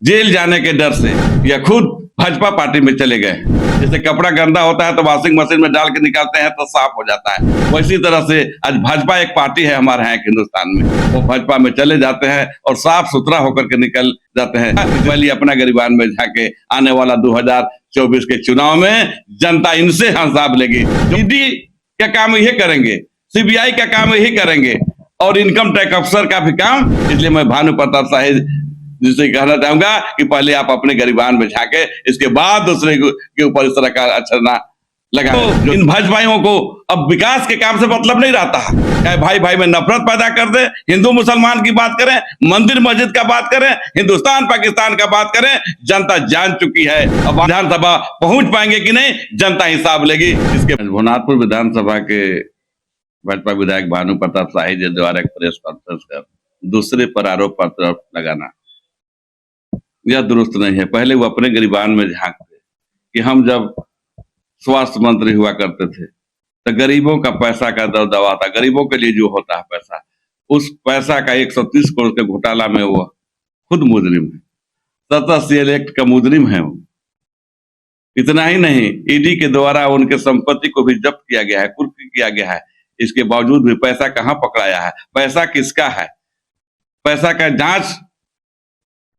Jail जाने के डर से या खुद भाजपा पार्टी में चले गए। जैसे कपड़ा गंदा होता है तो वॉशिंग मशीन में डाल के निकालते हैं तो साफ हो जाता है, वैसी तरह से आज भाजपा एक पार्टी है हमारे यहाँ हिंदुस्तान में, वो भाजपा में चले जाते हैं और साफ सुथरा होकर के निकल जाते हैं। पहले अपना गिरबान में जाके आने वाला 2024 के चुनाव में जनता इनसे हिसाब लेगी। ईडी का काम ये करेंगे, सीबीआई का काम यही करेंगे और इनकम टैक्स अफसर का भी काम। इसलिए मैं भानु प्रताप शाही जिससे कहना चाहूंगा कि पहले आप अपने गिरबान में झाके, इसके बाद दूसरे के ऊपर इस तरह का अक्षर ना लगा। तो इन भाजपाइयों को अब विकास के काम से मतलब नहीं रहता है। चाहे भाई भाई में नफरत पैदा कर दे, हिंदू मुसलमान की बात करें, मंदिर मस्जिद का बात करें, हिंदुस्तान पाकिस्तान का बात करें, जनता जान चुकी है। अब विधानसभा पहुंच पाएंगे कि नहीं, जनता हिसाब लेगी। इसके भुवनाथपुर विधानसभा के भाजपा विधायक भानु प्रताप शाही जी द्वारा एक प्रेस कॉन्फ्रेंस कर दूसरे पर आरोप पत्र लगाना यह दुरुस्त नहीं है। पहले वो अपने गिरबान में झांकते कि हम जब स्वास्थ्य मंत्री हुआ करते थे तो गरीबों का पैसा का दबदबा था, गरीबों के लिए जो होता है पैसा, उस पैसा का 130 करोड़ के घोटाला में वो खुद मुजरिम है, 17 एक्ट का मुजरिम है वो। इतना ही नहीं, ईडी के द्वारा उनके संपत्ति को भी जब्त किया गया है, कुर्क किया गया है। इसके बावजूद भी पैसा कहाँ पकड़ाया है, पैसा किसका है, पैसा का जांच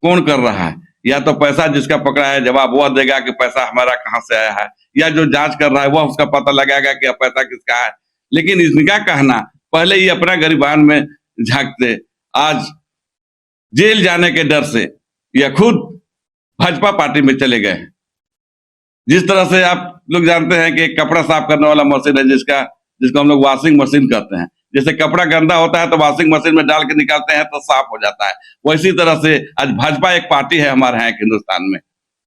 कौन कर रहा है? या तो पैसा जिसका पकड़ा है जवाब वह देगा कि पैसा हमारा कहां से आया है, या जो जांच कर रहा है वह उसका पता लगाएगा कि पैसा किसका है। लेकिन इनका कहना पहले ही अपना गिरबान में झांकते, आज जेल जाने के डर से या खुद भाजपा पार्टी में चले गए। जिस तरह से आप लोग जानते हैं कि कपड़ा साफ करने वाला मशीन है जिसको हम लोग वॉशिंग मशीन कहते हैं। जैसे कपड़ा गंदा होता है तो वॉशिंग मशीन में डाल के निकालते हैं तो साफ हो जाता है, वैसी तरह से आज भाजपा एक पार्टी है हमारे यहाँ हिंदुस्तान में,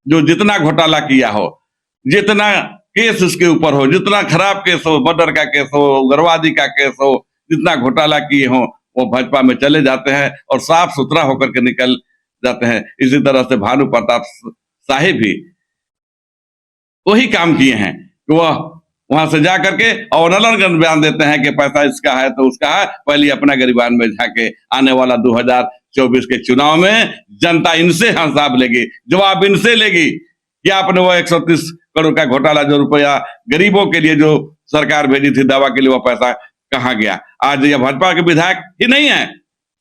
जो जितना घोटाला किया हो, जितना केस उसके ऊपर हो, जितना खराब केस हो, मर्डर का केस हो, उग्रवादी का केस हो, जितना घोटाला किए हो, वो भाजपा में चले जाते हैं और साफ सुथरा होकर के निकल जाते हैं। इसी तरह से भानु प्रताप शाही भी वही काम किए हैं कि वह वहां से जा करके और अलग बयान देते हैं कि पैसा इसका है तो उसका है। पहले अपना गिरबान में जाके आने वाला 2024 के चुनाव में जनता इनसे हिसाब लेगी, जवाब इनसे लेगी कि आपने वो 130 करोड़ का घोटाला, जो रुपया गरीबों के लिए जो सरकार भेजी थी दवा के लिए, वो पैसा कहाँ गया। आज यह भाजपा के विधायक ही नहीं है,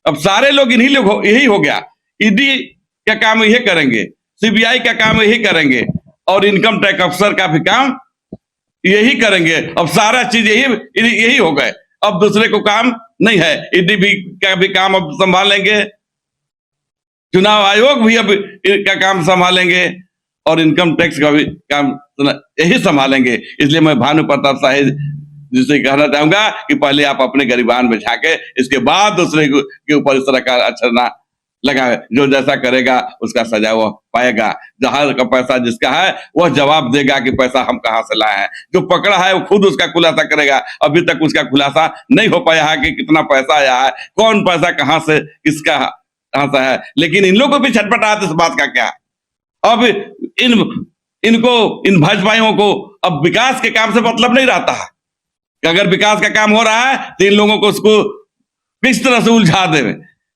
अब सारे लोग इन्हीं लोग यही हो गया। ईडी का काम यही करेंगे, सीबीआई का काम यही करेंगे और इनकम टैक्स अफसर का भी काम यही करेंगे। अब सारा चीज यही हो गए, अब दूसरे को काम नहीं है। ईडी भी का भी काम अब संभालेंगे, चुनाव आयोग भी अब का काम संभालेंगे और इनकम टैक्स का भी काम यही संभालेंगे। इसलिए मैं भानु प्रताप शाही जिससे कहना चाहूंगा कि पहले आप अपने गिरबान में झाके, इसके बाद दूसरे के ऊपर इस तरह का अक्षर ना लगाए। जो जैसा करेगा उसका सजा वो पाएगा। जहां का पैसा जिसका है वह जवाब देगा कि पैसा हम कहां से लाए हैं। जो पकड़ा है वो खुद उसका खुलासा करेगा। अभी तक उसका खुलासा नहीं हो पाया है कि कितना पैसा आया है, कौन पैसा कहां से किसका कहां से है। लेकिन इन लोगों को भी छटपटाहट इस बात का क्या, अब इन भाजपाइयों को अब विकास के काम से मतलब नहीं रहता है कि अगर विकास का काम हो रहा है तो इन लोगों को उसको किस तरह से उलझा देवे,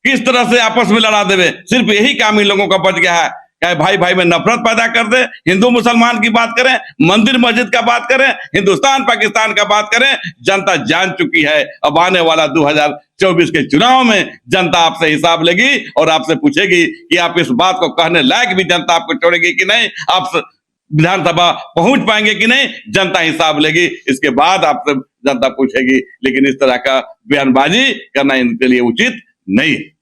किस तरह से आपस में लड़ा देवे। सिर्फ यही काम इन लोगों का बच गया है। चाहे भाई भाई में नफरत पैदा कर दे, हिंदू मुसलमान की बात करें, मंदिर मस्जिद का बात करें, हिंदुस्तान पाकिस्तान का बात करें, जनता जान चुकी है। अब आने वाला 2024 के चुनाव में जनता आपसे हिसाब लेगी और आपसे पूछेगी कि आप इस बात को कहने लायक भी जनता आपको छोड़ेगी कि नहीं, आप विधानसभा पहुंच पाएंगे कि नहीं, जनता हिसाब लेगी। इसके बाद आपसे जनता पूछेगी। लेकिन इस तरह का बयानबाजी करना इनके लिए उचित नहीं है।